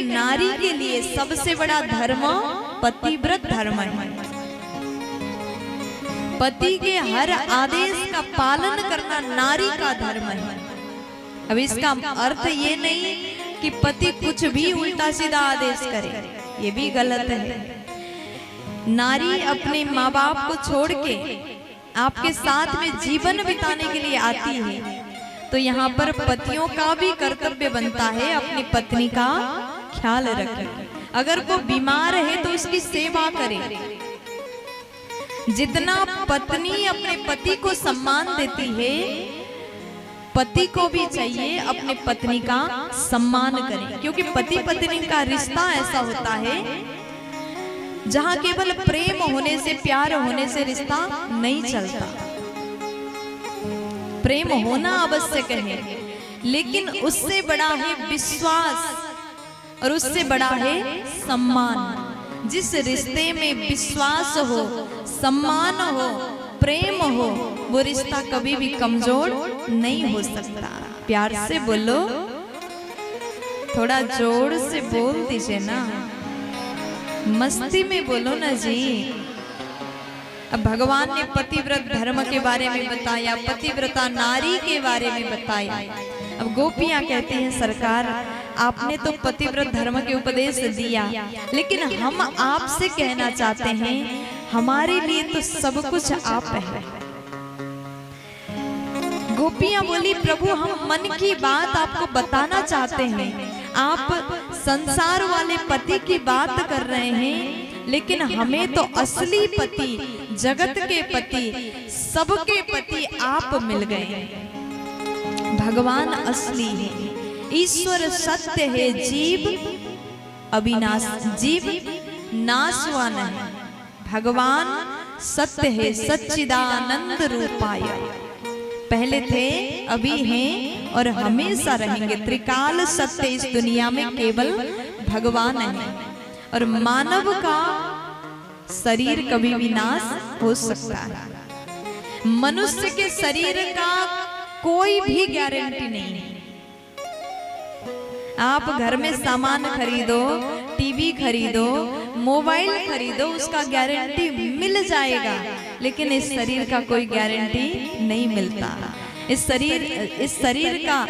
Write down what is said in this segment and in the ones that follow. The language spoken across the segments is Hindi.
नारी के लिए सबसे बड़ा धर्म पतिव्रत धर्म है। पति के हर आदेश का पालन करना नारी का धर्म है। अब इसका अर्थ ये नहीं कि पति कुछ भी उल्टा सीधा आदेश करे, ये भी गलत है। नारी अपने माँ बाप को छोड़ के आपके साथ में जीवन बिताने के लिए आती है, तो यहाँ पर पतियों का भी कर्तव्य बनता है अपनी पत्नी का ख्याल रखें। अगर वो बीमार है तो उसकी सेवा करे। जितना पत्नी अपने पति को सम्मान देती है, पति को भी चाहिए अपने पत्नी का सम्मान करें, क्योंकि पति पत्नी का रिश्ता ऐसा होता है जहां केवल प्रेम होने से, प्यार होने से रिश्ता नहीं चलता। प्रेम होना आवश्यक है, लेकिन उससे बड़ा है विश्वास और उससे बड़ा है सम्मान। जिस रिश्ते में विश्वास हो, सम्मान हो, प्रेम हो, वो रिश्ता कभी भी कमजोर नहीं हो सकता। प्यार से बोलो, थोड़ा जोर से बोल दीजिए ना, मस्ती में बोलो ना जी। अब भगवान ने पतिव्रत धर्म के बारे में बताया, पतिव्रता नारी के बारे में बताया। अब गोपियां कहती हैं सरकार आपने तो पतिव्रत धर्म के उपदेश दिया, लेकिन हम आपसे कहना चाहते हैं हमारे लिए तो सब कुछ आप है। गोपियां बोली प्रभु हम मन की बात आपको बताना चाहते हैं। आप संसार वाले पति की बात कर रहे हैं, लेकिन हमें तो असली पति, जगत के पति, सबके पति आप मिल गए। भगवान असली है, ईश्वर सत्य है, जीव अविनाश, जीव नाशवान है। भगवान सत्य है, सच्चिदानंद रूपाय। पहले थे, अभी हैं और हमेशा रहेंगे। त्रिकाल सत्य इस दुनिया में केवल भगवान है। और मानव का शरीर कभी भी नाश हो सकता है। मनुष्य के शरीर का कोई भी गारंटी नहीं है। आप घर में सामान खरीदो, टीवी खरीदो, मोबाइल खरीदो, उसका गारंटी मिल जाएगा, लेकिन इस शरीर का कोई गारंटी नहीं मिलता। इस शरीर का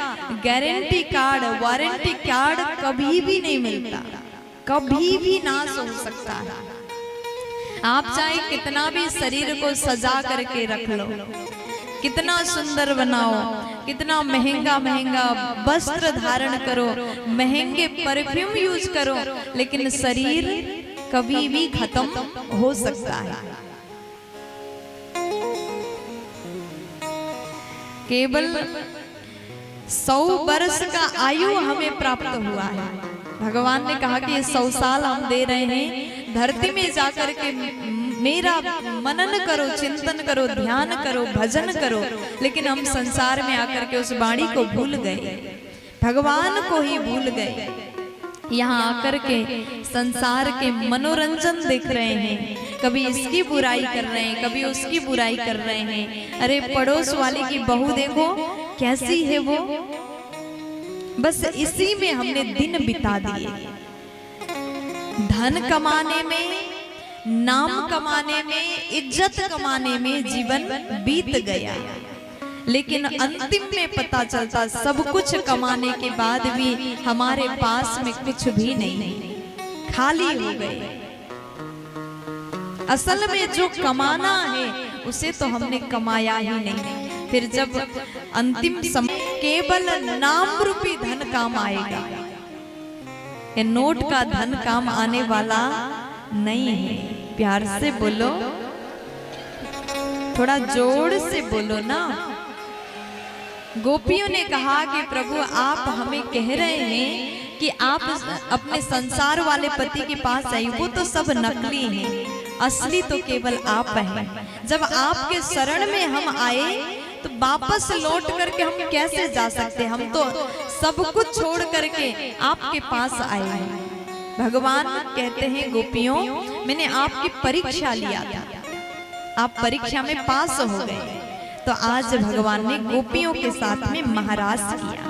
गारंटी कार्ड, वारंटी कार्ड कभी भी नहीं मिलता, कभी भी नाश हो सकता है। आप चाहे कितना भी शरीर को सजा करके रख लो, कितना सुंदर बनाओ, कितना महंगा महंगा वस्त्र धारण करो, महंगे परफ्यूम यूज करो, लेकिन शरीर कभी भी खत्म हो सकता है। केवल 100 वर्ष का आयु हमें प्राप्त हुआ है। भगवान ने कहा कि 100 साल हम दे रहे हैं, धरती में जाकर के मेरा मनन करो, चिंतन करो, ध्यान करो, भजन करो, लेकिन हम संसार में आकर के उस वाणी को भूल गए, भगवान को ही भूल गए। यहाँ आकर के संसार के मनोरंजन देख रहे हैं, कभी इसकी बुराई कर रहे हैं, कभी उसकी बुराई कर रहे हैं। अरे पड़ोस वाली की बहू देखो कैसी है वो, बस इसी में हमने दिन बिता दिए। धन कमाने में, नाम कमाने में, इज्जत कमाने में जीवन बीत गया, लेकिन अंतिम में पता चलता सब कुछ कमाने के बाद भी हमारे पास में कुछ भी नहीं, खाली हो गए। असल में जो कमाना है उसे तो हमने कमाया ही नहीं। फिर जब अंतिम समय केवल नाम रूपी धन काम आएगा, ये नोट का धन काम आने वाला नहीं है। प्यार से बोलो, थोड़ा जोर से बोलो ना। गोपियों ने कहा कि प्रभु आप हमें कह रहे हैं कि आप अपने संसार वाले पति के पास आइए, वो तो सब नकली हैं, असली तो केवल आप हैं। जब आपके शरण में हम आए तो वापस लौट करके हम कैसे जा सकते, हम तो सब कुछ छोड़ करके आपके पास आए हैं। भगवान कहते हैं गोपियों मैंने आपकी परीक्षा लिया था, आप परीक्षा में पास हो गए, तो आज भगवान ने गोपियों के साथ में महाराज किया।